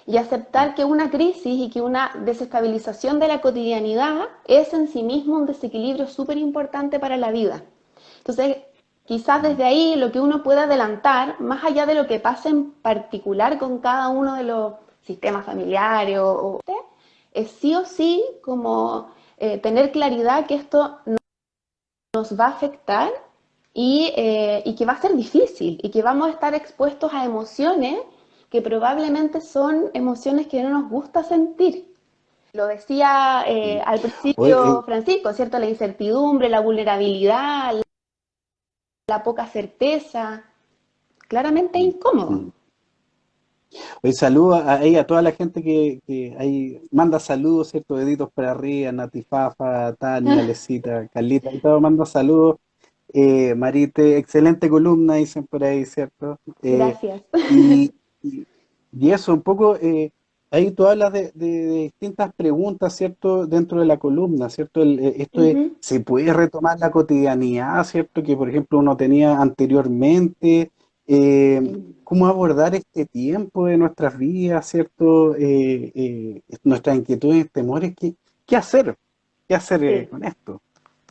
y aceptar que una crisis y que una desestabilización de la cotidianidad es en sí mismo un desequilibrio súper importante para la vida. Entonces, quizás desde ahí lo que uno puede adelantar, más allá de lo que pase en particular con cada uno de los sistemas familiares, es sí o sí como tener claridad que esto nos va a afectar y que va a ser difícil y que vamos a estar expuestos a emociones que probablemente son emociones que no nos gusta sentir. Lo decía al Oye, principio Francisco, ¿cierto? La incertidumbre, la vulnerabilidad, la poca certeza, claramente incómodo. mm. Oye, saludo ahí a toda la gente que ahí manda saludos, ¿cierto? Deditos para arriba, Natifafa, Tania, Lesita, Carlita, y todo manda saludos. Marite, excelente columna, dicen por ahí, ¿cierto? Gracias. Y, y- y eso, un poco, ahí tú hablas de distintas preguntas, ¿cierto? Dentro de la columna, ¿cierto? Esto de, Ujú. ¿se puede retomar la cotidianidad, ¿cierto? Que, por ejemplo, uno tenía anteriormente. ¿Cómo abordar este tiempo de nuestras vidas, ¿cierto? Nuestras inquietudes, temores, ¿qué hacer? ¿Qué hacer Sí. con esto?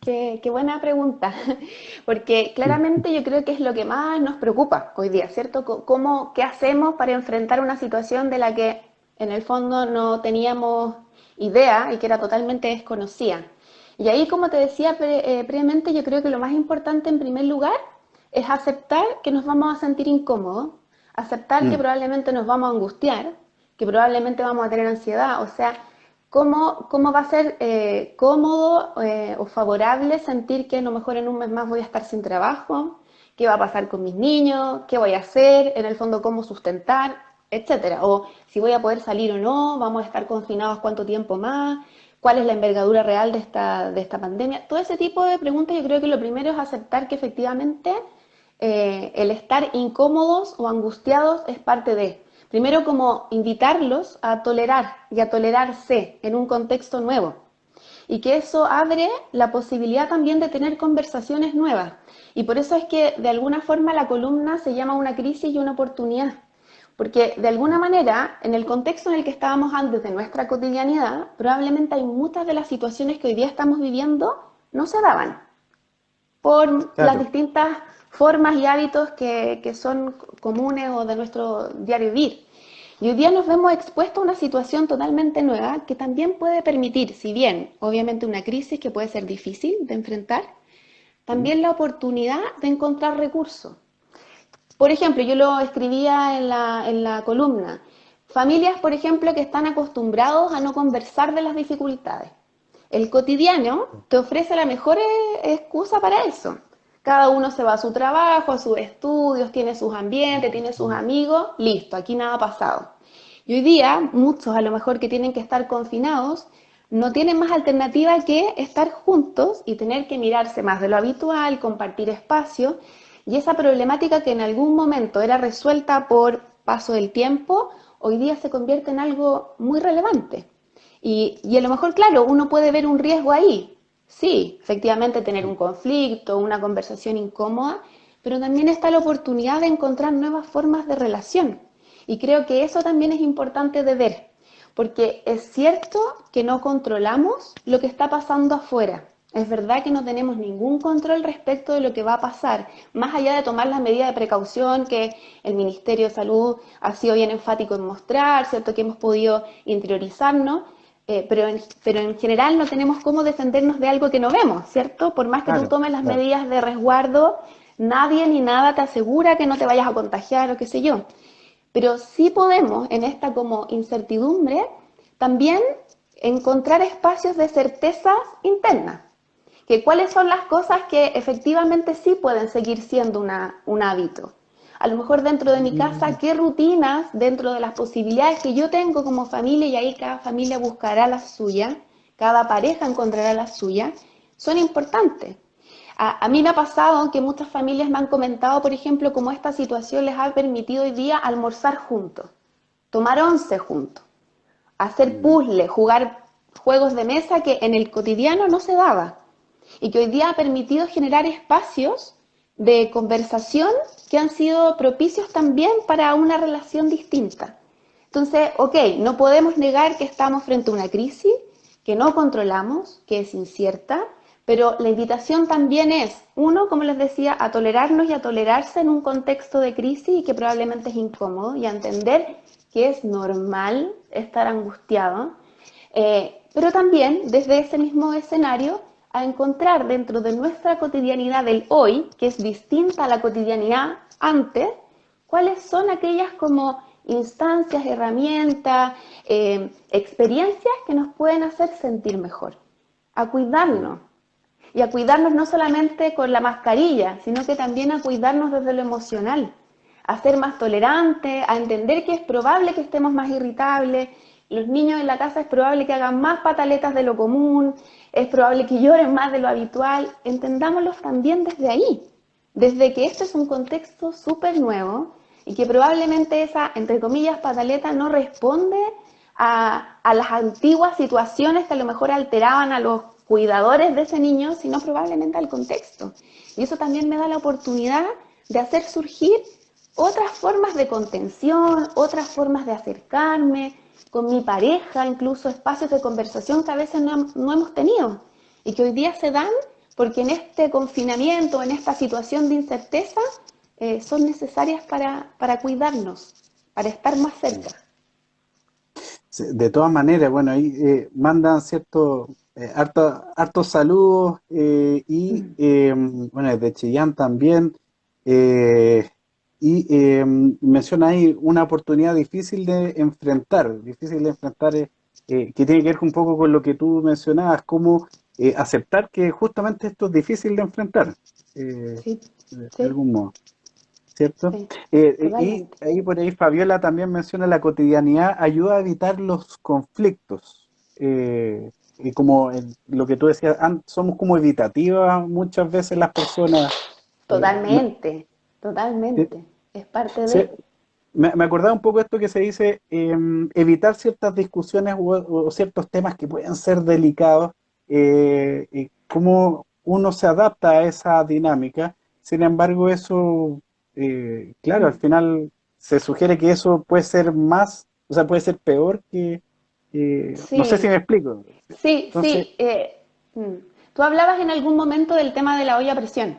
Qué buena pregunta, porque claramente yo creo que es lo que más nos preocupa hoy día, ¿cierto? ¿Qué hacemos para enfrentar una situación de la que en el fondo no teníamos idea y que era totalmente desconocida? Y ahí, como te decía previamente, yo creo que lo más importante en primer lugar es aceptar que nos vamos a sentir incómodos, aceptar que Mm, probablemente nos vamos a angustiar, que probablemente vamos a tener ansiedad, o sea, cómo va a ser cómodo o favorable sentir que a lo mejor en un mes más voy a estar sin trabajo, qué va a pasar con mis niños, qué voy a hacer, en el fondo cómo sustentar, etcétera. O si voy a poder salir o no, vamos a estar confinados cuánto tiempo más, cuál es la envergadura real de esta pandemia. Todo ese tipo de preguntas yo creo que lo primero es aceptar que efectivamente el estar incómodos o angustiados es parte de. Primero, como invitarlos a tolerar y a tolerarse en un contexto nuevo. Y que eso abre la posibilidad también de tener conversaciones nuevas. Y por eso es que de alguna forma la columna se llama una crisis y una oportunidad. Porque de alguna manera, en el contexto en el que estábamos antes de nuestra cotidianidad, probablemente hay muchas de las situaciones que hoy día estamos viviendo no se daban por las claro. distintas formas y hábitos que son comunes o de nuestro diario vivir. Y hoy día nos vemos expuestos a una situación totalmente nueva que también puede permitir, si bien obviamente una crisis que puede ser difícil de enfrentar, Mm, también la oportunidad de encontrar recursos. Por ejemplo, yo lo escribía en la columna, familias, por ejemplo, que están acostumbrados a no conversar de las dificultades. El cotidiano te ofrece la mejor excusa para eso. Cada uno se va a su trabajo, a sus estudios, tiene sus ambientes, tiene sus amigos, listo, aquí nada ha pasado. Y hoy día, muchos a lo mejor que tienen que estar confinados, no tienen más alternativa que estar juntos y tener que mirarse más de lo habitual, compartir espacio. Y esa problemática que en algún momento era resuelta por paso del tiempo, hoy día se convierte en algo muy relevante. Y a lo mejor, claro, uno puede ver un riesgo ahí. Sí, efectivamente tener un conflicto, una conversación incómoda, pero también está la oportunidad de encontrar nuevas formas de relación. Y creo que eso también es importante de ver, porque es cierto que no controlamos lo que está pasando afuera. Es verdad que no tenemos ningún control respecto de lo que va a pasar, más allá de tomar las medidas de precaución que el Ministerio de Salud ha sido bien enfático en mostrar, ¿cierto? Que hemos podido interiorizarnos, pero en general no tenemos cómo defendernos de algo que no vemos, ¿cierto? Por más que tú claro, tomes las claro. medidas de resguardo, nadie ni nada te asegura que no te vayas a contagiar o qué sé yo. Pero sí podemos, en esta como incertidumbre, también encontrar espacios de certezas internas, que cuáles son las cosas que efectivamente sí pueden seguir siendo un hábito. A lo mejor dentro de mi casa, qué rutinas, dentro de las posibilidades que yo tengo como familia, y ahí cada familia buscará la suya, cada pareja encontrará la suya, son importantes. A mí me ha pasado que muchas familias me han comentado, por ejemplo, cómo esta situación les ha permitido hoy día almorzar juntos, tomar once juntos, hacer puzzles, jugar juegos de mesa que en el cotidiano no se daba y que hoy día ha permitido generar espacios de conversación que han sido propicios también para una relación distinta. Entonces, ok, no podemos negar que estamos frente a una crisis que no controlamos, que es incierta, pero la invitación también es, uno, como les decía, a tolerarnos y a tolerarse en un contexto de crisis y que probablemente es incómodo, y a entender que es normal estar angustiado, pero también desde ese mismo escenario a encontrar dentro de nuestra cotidianidad del hoy, que es distinta a la cotidianidad antes, cuáles son aquellas como instancias, herramientas, experiencias que nos pueden hacer sentir mejor, a cuidarnos. Y a cuidarnos no solamente con la mascarilla, sino que también a cuidarnos desde lo emocional, a ser más tolerantes, a entender que es probable que estemos más irritables. Los niños en la casa es probable que hagan más pataletas de lo común, es probable que lloren más de lo habitual. Entendámoslos también desde ahí, desde que este es un contexto súper nuevo y que probablemente esa, entre comillas, pataleta no responde a las antiguas situaciones que a lo mejor alteraban a los cuidadores de ese niño, sino probablemente al contexto. Y eso también me da la oportunidad de hacer surgir otras formas de contención, otras formas de acercarme con mi pareja, incluso espacios de conversación que a veces no hemos tenido y que hoy día se dan porque en este confinamiento, en esta situación de incerteza, son necesarias para cuidarnos, para estar más cerca. Sí, de todas maneras, bueno, ahí mandan hartos saludos bueno, desde Chillán también. eh, Menciona ahí una oportunidad difícil de enfrentar, que tiene que ver un poco con lo que tú mencionabas, cómo aceptar que justamente esto es difícil de enfrentar, eh, Sí, de sí, algún modo. ¿Cierto? sí, Y totalmente. ahí por ahí Fabiola también menciona la cotidianidad ayuda a evitar los conflictos. Y como lo que tú decías, somos como evitativas muchas veces las personas. No- Totalmente, eh, totalmente. Es parte de. se- me acordaba un poco esto que se dice, evitar ciertas discusiones o ciertos temas que pueden ser delicados, y cómo uno se adapta a esa dinámica. Sin embargo, eso, claro, al final se sugiere que eso puede ser más, o sea, puede ser peor no sé si Sí, me explico. sí, Entonces, sí. Mm. Tú hablabas en algún momento del tema de la olla a presión.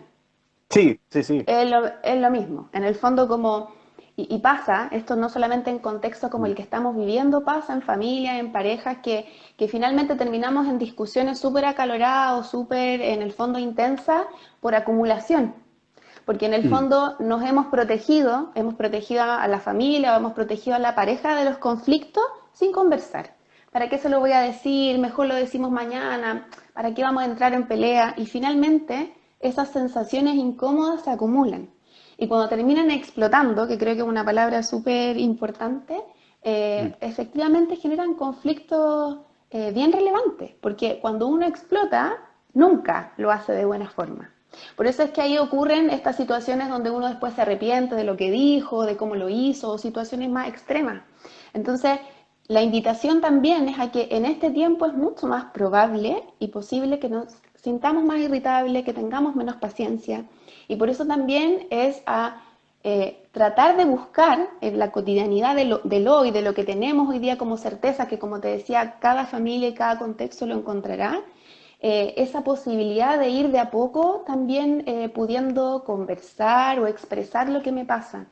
sí, sí, sí. Es lo mismo. En el fondo, y pasa, esto no solamente en contextos como Mm, el que estamos viviendo, pasa en familias, en parejas, que finalmente terminamos en discusiones súper acaloradas o súper, en el fondo, intensas por acumulación. Porque en el mm, fondo nos hemos protegido a la familia o hemos protegido a la pareja de los conflictos sin conversar. ¿Para qué se lo voy a decir? Mejor lo decimos mañana. ¿Para qué vamos a entrar en pelea? Y finalmente esas sensaciones incómodas se acumulan. Y cuando terminan explotando, que creo que es una palabra súper importante, mm, efectivamente generan conflictos bien relevantes, porque cuando uno explota, nunca lo hace de buena forma. Por eso es que ahí ocurren estas situaciones donde uno después se arrepiente de lo que dijo, de cómo lo hizo, o situaciones más extremas. Entonces, la invitación también es a que en este tiempo es mucho más probable y posible que nos sintamos más irritables, que tengamos menos paciencia. Y por eso también es a tratar de buscar en la cotidianidad del hoy, de lo que tenemos hoy día como certeza, que como te decía, cada familia y cada contexto lo encontrará, esa posibilidad de ir de a poco también pudiendo conversar o expresar lo que me pasa.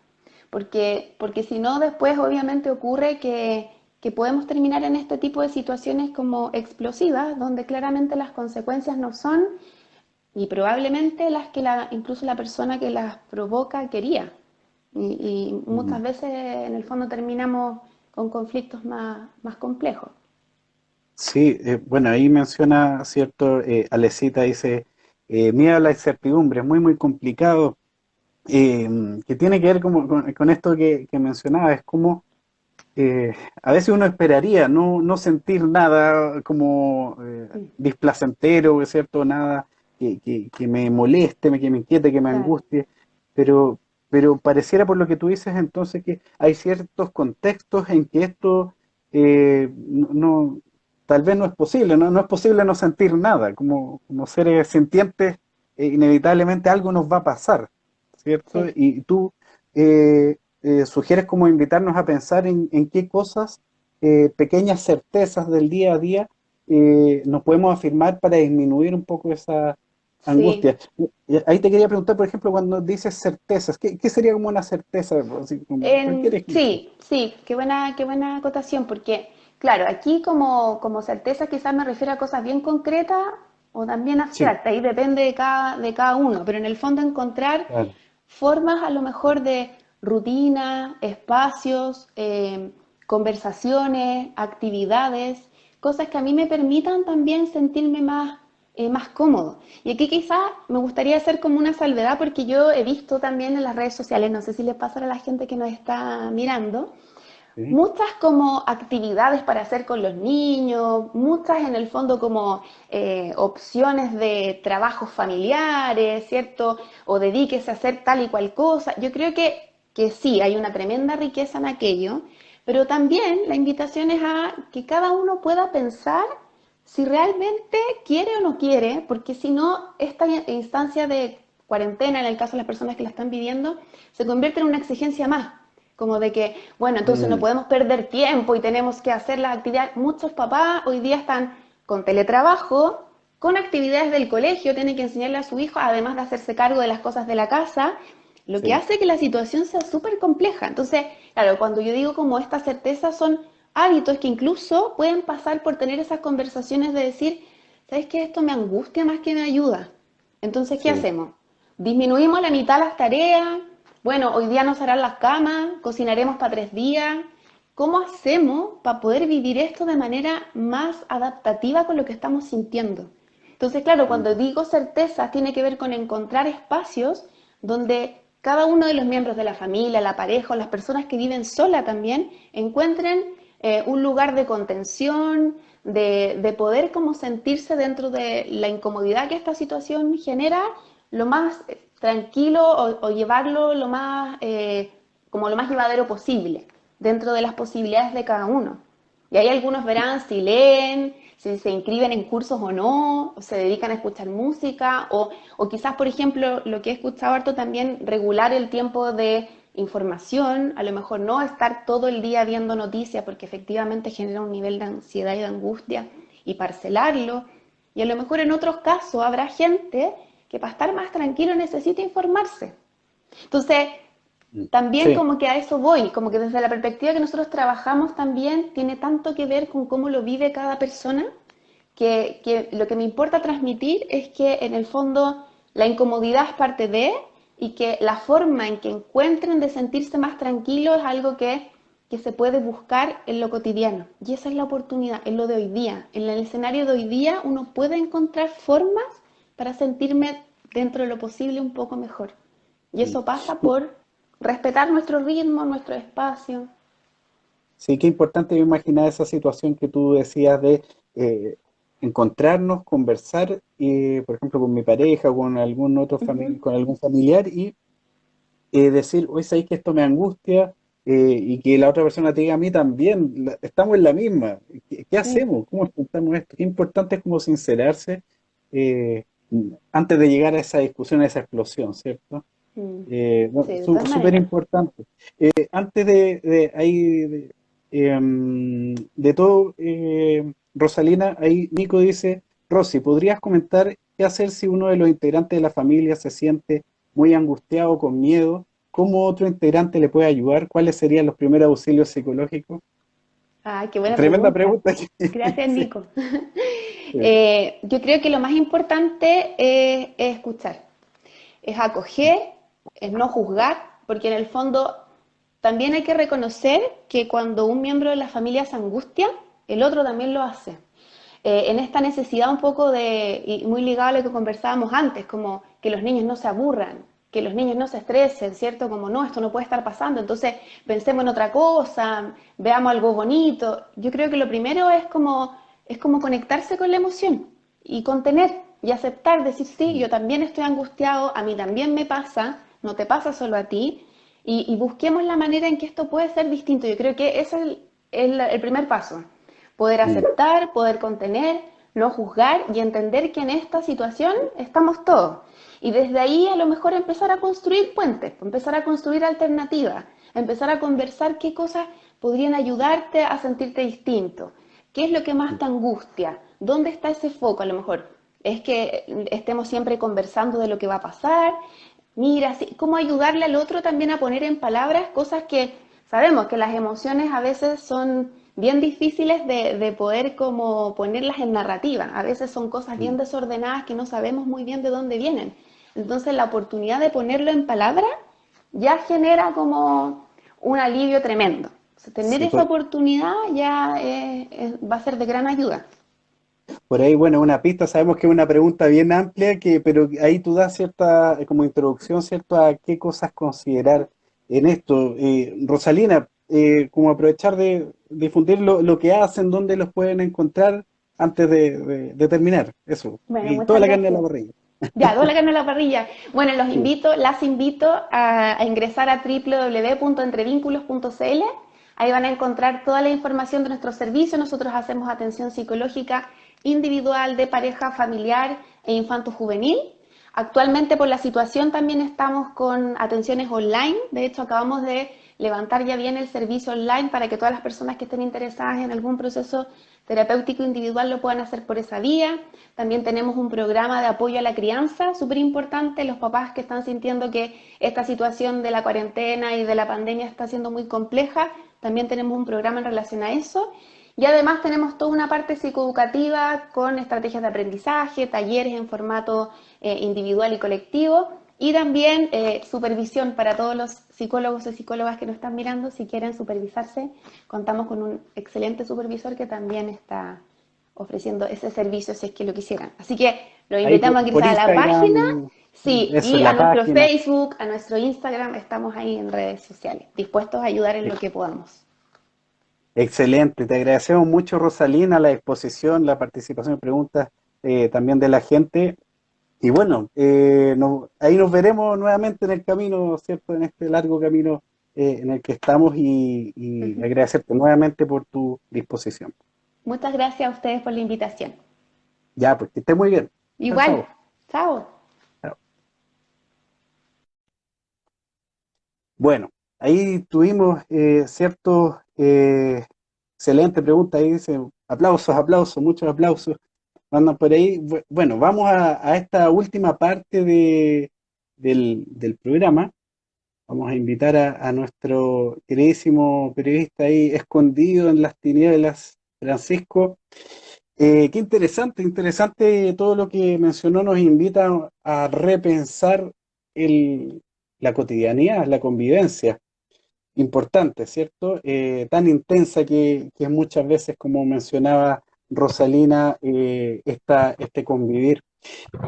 Porque si no, después obviamente ocurre que podemos terminar en este tipo de situaciones como explosivas, donde claramente las consecuencias no son y probablemente las que incluso la persona que las provoca quería. Y mm. muchas veces en el fondo terminamos con conflictos más complejos. Sí, bueno, ahí menciona, ¿cierto? Alecita dice, miedo a la incertidumbre, es muy, muy complicado, eh, que tiene que ver con esto que mencionaba, es como a veces uno esperaría no sentir nada como Mm, displacentero, ¿cierto? Nada que me moleste, que me inquiete, que me claro, angustie, pero, pero pareciera por lo que tú dices entonces que hay ciertos contextos en que esto tal vez no es posible, no es posible no sentir nada, como seres sintientes, inevitablemente algo nos va a pasar, ¿cierto? sí. Y tú sugieres como invitarnos a pensar en qué cosas, pequeñas certezas del día a día, nos podemos afirmar para disminuir un poco esa Sí. angustia. Ahí te quería preguntar, por ejemplo, cuando dices certezas, ¿qué sería como una certeza? Así como cualquier ejemplo. Sí, sí, qué buena acotación, porque, claro, aquí como certeza quizás me refiero a cosas bien concretas o también Sí, abstractas, ahí depende de cada uno, pero en el fondo encontrar claro. formas a lo mejor de rutina, espacios, conversaciones, actividades, cosas que a mí me permitan también sentirme más cómodo. Y aquí quizás me gustaría hacer como una salvedad porque yo he visto también en las redes sociales, no sé si les pasa a la gente que nos está mirando, Sí, muchas como actividades para hacer con los niños, muchas en el fondo como opciones de trabajos familiares, ¿cierto? O dedíquese a hacer tal y cual cosa. Yo creo que sí, hay una tremenda riqueza en aquello, pero también la invitación es a que cada uno pueda pensar si realmente quiere o no quiere, porque si no, esta instancia de cuarentena, en el caso de las personas que la están viviendo, se convierte en una exigencia más, como de que, bueno, entonces no mm, podemos perder tiempo y tenemos que hacer las actividades. Muchos papás hoy día están con teletrabajo, con actividades del colegio, tienen que enseñarle a su hijo, además de hacerse cargo de las cosas de la casa, lo que sí, hace que la situación sea súper compleja. Entonces, claro, cuando yo digo como esta certeza son hábitos que incluso pueden pasar por tener esas conversaciones de decir, ¿sabes qué? Esto me angustia más que me ayuda. Entonces, ¿qué sí. hacemos? Disminuimos la mitad las tareas. Bueno, hoy día nos harán las camas, cocinaremos para 3 días. ¿Cómo hacemos para poder vivir esto de manera más adaptativa con lo que estamos sintiendo? Entonces, claro, cuando Mm, digo certezas, tiene que ver con encontrar espacios donde cada uno de los miembros de la familia, la pareja o las personas que viven sola también encuentren un lugar de contención, de poder como sentirse dentro de la incomodidad que esta situación genera, lo más tranquilo o llevarlo lo más, como lo más llevadero posible, dentro de las posibilidades de cada uno. Y ahí algunos verán si leen, si se inscriben en cursos o no, o se dedican a escuchar música, o quizás, por ejemplo, lo que he escuchado harto también, regular el tiempo de información, a lo mejor no estar todo el día viendo noticias porque efectivamente genera un nivel de ansiedad y de angustia y parcelarlo. Y a lo mejor en otros casos habrá gente que para estar más tranquilo necesita informarse. Entonces, mm. también Sí, como que a eso voy, como que desde la perspectiva que nosotros trabajamos también tiene tanto que ver con cómo lo vive cada persona, que lo que me importa transmitir es que en el fondo la incomodidad es parte de y que la forma en que encuentren de sentirse más tranquilos es algo que se puede buscar en lo cotidiano. Y esa es la oportunidad, en lo de hoy día. En el escenario de hoy día uno puede encontrar formas para sentirme dentro de lo posible un poco mejor. Y mm. eso pasa por respetar nuestro ritmo, nuestro espacio. Sí, qué importante me imaginar esa situación que tú decías de eh, encontrarnos, conversar, por ejemplo, con mi pareja o con algún otro Ujú. con algún familiar y decir, oye, sabéis que esto me angustia, y que la otra persona te diga a mí también, estamos en la misma. ¿Qué Sí, hacemos? ¿Cómo enfrentamos esto? Qué importante es como sincerarse, eh, antes de llegar a esa discusión, a esa explosión, ¿cierto? mm, sí, Bueno, de todas súper maneras. importante. Antes de todo, Rosalina, ahí Nico dice, Rosy, ¿podrías comentar qué hacer si uno de los integrantes de la familia se siente muy angustiado, con miedo? ¿Cómo otro integrante le puede ayudar? ¿Cuáles serían los primeros auxilios psicológicos? Ah, qué buena Tremenda pregunta. pregunta. Gracias, Sí, Nico. sí, Yo creo que lo más importante es escuchar, es acoger, es no juzgar, porque en el fondo también hay que reconocer que cuando un miembro de la familia se angustia, el otro también lo hace. en esta necesidad un poco y muy ligado a lo que conversábamos antes, como que los niños no se aburran, que los niños no se estresen, ¿cierto? Como no, esto no puede estar pasando, entonces pensemos en otra cosa, veamos algo bonito. Yo creo que lo primero es como conectarse con la emoción y contener y aceptar, decir, sí, yo también estoy angustiado, a mí también me pasa, no te pasa solo a ti, y busquemos la manera en que esto puede ser distinto. Yo creo que ese es el primer paso, poder aceptar, poder contener, no juzgar y entender que en esta situación estamos todos. Y desde ahí a lo mejor empezar a construir puentes, empezar a construir alternativas, empezar a conversar qué cosas podrían ayudarte a sentirte distinto, qué es lo que más te angustia, dónde está ese foco a lo mejor. Es que estemos siempre conversando de lo que va a pasar. Mira, sí, cómo ayudarle al otro también a poner en palabras cosas que sabemos que las emociones a veces son bien difíciles de poder como ponerlas en narrativa. A veces son cosas bien desordenadas que no sabemos muy bien de dónde vienen. Entonces la oportunidad de ponerlo en palabras ya genera como un alivio tremendo. O sea, tener Sí, esa oportunidad ya va a ser de gran ayuda. por ahí, bueno, una pista, sabemos que es una pregunta bien amplia, pero ahí tú das cierta, como introducción, ¿cierto?, a qué cosas considerar en esto. Rosalina, como aprovechar de difundir lo que hacen, dónde los pueden encontrar antes de terminar, eso, Bueno, y toda muchas la carne a la gracias. parrilla. Ya, toda la carne a la parrilla. Bueno, Sí. las invito a ingresar a www.entrevínculos.cl. Ahí van a encontrar toda la información de nuestro servicio. Nosotros hacemos atención psicológica individual, de pareja, familiar e infanto-juvenil. Actualmente por la situación también estamos con atenciones online. De hecho, acabamos de levantar ya bien el servicio online para que todas las personas que estén interesadas en algún proceso terapéutico individual lo puedan hacer por esa vía. También tenemos un programa de apoyo a la crianza, súper importante. Los papás que están sintiendo que esta situación de la cuarentena y de la pandemia está siendo muy compleja, también tenemos un programa en relación a eso. Y además tenemos toda una parte psicoeducativa con estrategias de aprendizaje, talleres en formato individual y colectivo, y también supervisión para todos los psicólogos y psicólogas que nos están mirando. Si quieren supervisarse, contamos con un excelente supervisor que también está ofreciendo ese servicio si es que lo quisieran. Así que los Ahí invitamos a por ingresar a la página, Instagram, sí, eso, y en a la nuestro página. Facebook, a nuestro Instagram, estamos ahí en redes sociales, dispuestos a ayudar en lo que podamos. Excelente, te agradecemos mucho, Rosalina, la exposición, la participación y preguntas también de la gente. Y bueno, ahí nos veremos nuevamente en el camino, ¿cierto? En este largo camino en el que estamos y agradecerte nuevamente por tu disposición. Muchas gracias a ustedes por la invitación. Ya, pues que estés muy bien. Chao, Igual, chao. chao. Chao. Bueno, ahí tuvimos ciertos excelente pregunta. Ahí dice aplausos, aplausos, muchos aplausos. Mandan por ahí. Bueno, vamos a esta última parte del programa. Vamos a invitar a nuestro queridísimo periodista ahí escondido en las tinieblas, Francisco. Qué interesante, interesante todo lo que mencionó, nos invita a repensar el, la cotidianidad, la convivencia, importante, ¿cierto? Tan intensa que muchas veces, como mencionaba Rosalina, este convivir.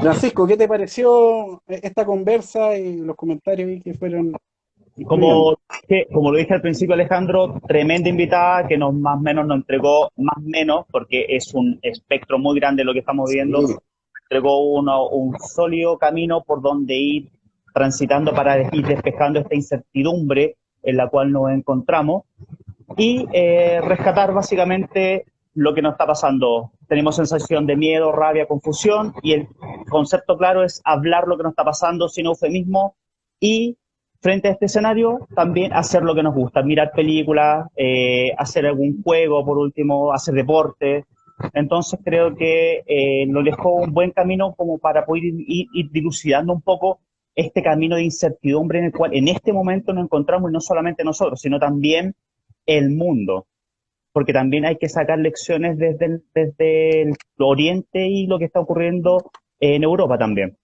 Francisco, ¿qué te pareció esta conversa y los comentarios ahí que fueron incluyendo? Como lo dije al principio, Alejandro, tremenda invitada que nos más o menos nos entregó, más o menos, porque es un espectro muy grande lo que estamos viendo, Sí, entregó un sólido camino por donde ir transitando para ir despejando esta incertidumbre en la cual nos encontramos y rescatar básicamente lo que nos está pasando. Tenemos sensación de miedo, rabia, confusión y el concepto claro es hablar lo que nos está pasando sin eufemismo y frente a este escenario también hacer lo que nos gusta, mirar películas, hacer algún juego, por último, hacer deporte. Entonces creo que nos dejó un buen camino como para poder ir dilucidando un poco este camino de incertidumbre en el cual en este momento nos encontramos y no solamente nosotros, sino también el mundo, porque también hay que sacar lecciones desde el Oriente y lo que está ocurriendo en Europa también. sí,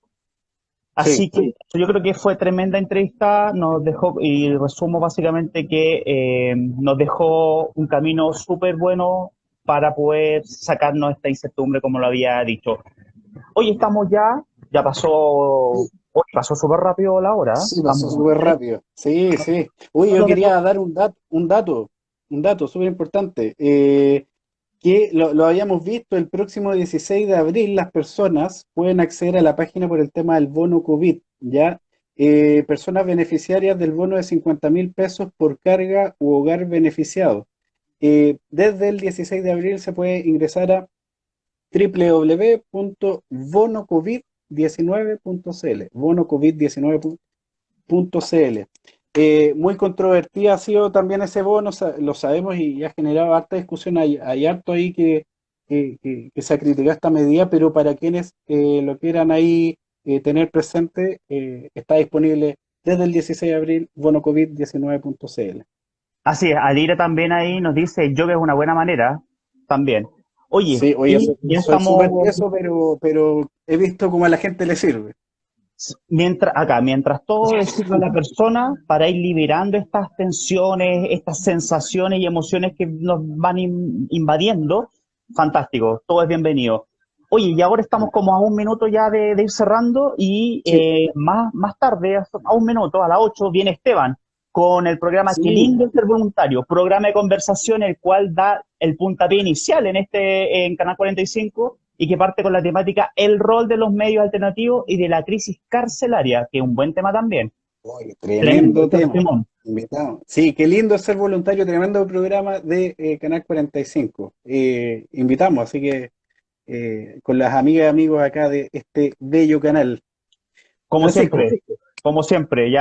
Así que yo creo que fue tremenda entrevista, nos dejó, y resumo básicamente que nos dejó un camino súper bueno para poder sacarnos esta incertidumbre, como lo había dicho. Hoy estamos ya pasó, hoy pasó súper rápido la hora, ¿eh? Sí, pasó Estamos, súper rápido. Sí, sí. Uy, yo lo que quería dar un dato súper importante. Que lo habíamos visto el próximo 16 de abril, las personas pueden acceder a la página por el tema del bono COVID, ¿ya? Personas beneficiarias del bono de 50.000 pesos por carga u hogar beneficiado. Desde el 16 de abril se puede ingresar a www.bonocovid19.cl, bonocovid19.cl. Muy controvertida ha sido también ese bono, lo sabemos y ha generado harta discusión. Hay harto ahí que se ha criticado esta medida, pero para quienes lo quieran ahí tener presente, está disponible desde el 16 de abril, bonocovid19.cl. Así es, Adira también ahí nos dice, yoga es una buena manera, también. Oye, Sí, oye, y ya soy súper estamos, teso, pero he visto cómo a la gente le sirve. mientras todo le sirve a la persona para ir liberando estas tensiones, estas sensaciones y emociones que nos van invadiendo, fantástico, todo es bienvenido. Oye, y ahora estamos como a un minuto ya de ir cerrando y Sí, más tarde, a un minuto, a las 8, viene Esteban con el programa Qué sí, lindo es ser voluntario, programa de conversación el cual da el puntapié inicial en Canal 45 y que parte con la temática el rol de los medios alternativos y de la crisis carcelaria, que es un buen tema también. oye, Tremendo, tremendo tema. Simón. Invitado. Sí, qué lindo ser voluntario, tremendo programa de Canal 45. Invitamos, así que con las amigas y amigos acá de este bello canal. Francisco, Como siempre, ya